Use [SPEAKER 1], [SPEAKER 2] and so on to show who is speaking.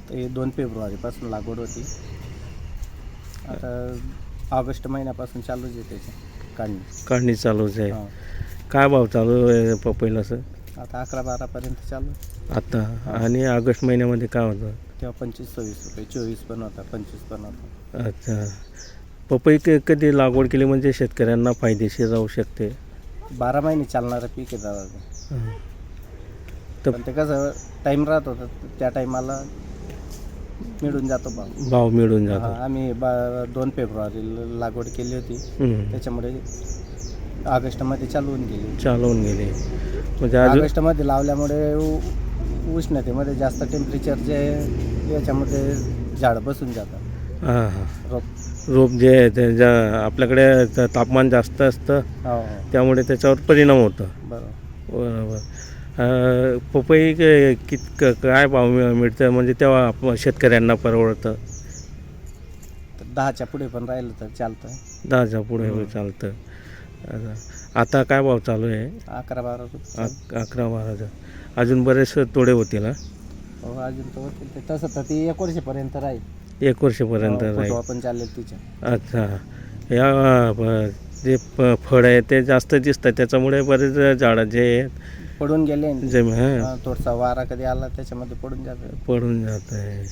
[SPEAKER 1] ते 2 फेब्रुवारीपासून लागवड होती. आता ऑगस्ट महिन्यापासून चालूच आहे त्याची
[SPEAKER 2] काढणी चालूच आहे.
[SPEAKER 1] हां.
[SPEAKER 2] काय भाव चालू आहे पपईला सर
[SPEAKER 1] आता 11-12 पर्यंत चालू.
[SPEAKER 2] आता? आणि ऑगस्ट महिन्यामध्ये काय होतं?
[SPEAKER 1] तेव्हा 25-26 रुपये, 24 पण होता, 25 पण होता.
[SPEAKER 2] अच्छा. पपई कधी लागवड केली म्हणजे शेतकऱ्यांना फायदेशीर राहू शकते?
[SPEAKER 1] 12 महिने चालणारं पीक आहे दादा ते.
[SPEAKER 2] हां. तर
[SPEAKER 1] पण ते कसं टाईम राहत होता, त्या टाईमाला मिळून जातो भाव.
[SPEAKER 2] भाव मिळून जातो.
[SPEAKER 1] हां, आम्ही 2 फेब्रुवारीला लागवड केली होती,
[SPEAKER 2] हं.
[SPEAKER 1] त्याच्यामुळे ऑगस्टमध्ये चालवून गेली.
[SPEAKER 2] चालवून गेले म्हणजे अजून
[SPEAKER 1] ऑगस्टमध्ये लावल्यामुळे उष्णतेमध्ये जास्त टेम्परेचर जे याच्यामध्ये झाड बसून जातात.
[SPEAKER 2] हां हां
[SPEAKER 1] रोप.
[SPEAKER 2] रोप जे आहे त्याच्या आपल्याकडे तापमान जास्त असतं
[SPEAKER 1] हो हो,
[SPEAKER 2] त्यामुळे त्याच्यावर परिणाम होतो.
[SPEAKER 1] बरोबर.
[SPEAKER 2] बरोबर. पपई काय भाव मिळतं म्हणजे तेव्हा शेतकऱ्यांना परवडतं?
[SPEAKER 1] तर 10च्या पुढे पण राहिलं तर चालतं.
[SPEAKER 2] 10च्या पुढे चालतं. आता काय भाव चालू आहे?
[SPEAKER 1] 11-12 रुपये.
[SPEAKER 2] 11-12. अजून बरेच तोडे होतील हा?
[SPEAKER 1] हो, अजून तर होतील ते. तसं तर ती 1 वर्षापर्यंत राहील.
[SPEAKER 2] 1 वर्षापर्यंत राहील.
[SPEAKER 1] फुटवा पण चालेल तिच्या.
[SPEAKER 2] अच्छा. या जे फळ आहे ते जास्त दिसतं त्याच्यामुळे बरेच झाडं जे आहेत
[SPEAKER 1] पडून गेले
[SPEAKER 2] हां
[SPEAKER 1] थोडासा वारा कधी आला त्याच्यामध्ये पडून जातं.
[SPEAKER 2] पडून जात आहे.